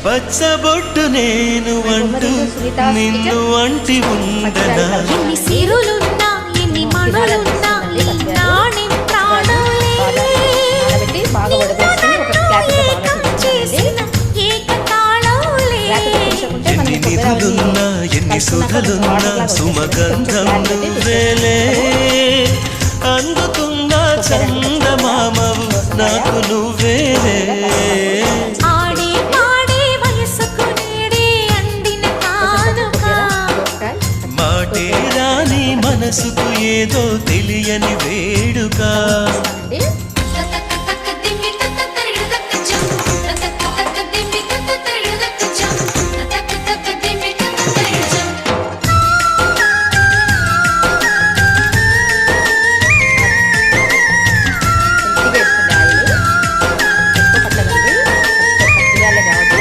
పచ్చబొట్టు నేను అంటూ నిన్ను అంటి ఉండనా ఎన్ని సిరులున్నా ఎన్ని మణులున్నా నీ నాణెం ప్రాణాలే ఎన్ని నిధులున్నా ఎన్ని సుధలున్నా సుమగంధం నువ్వేలే అందుతున్నా చందమామవు నాకు నువ్వేలే ఆడే పాడే వయసుకు నేడే అందిన కానుక మాటే రాని మనసుకు ఏదో తెలియని వేడుక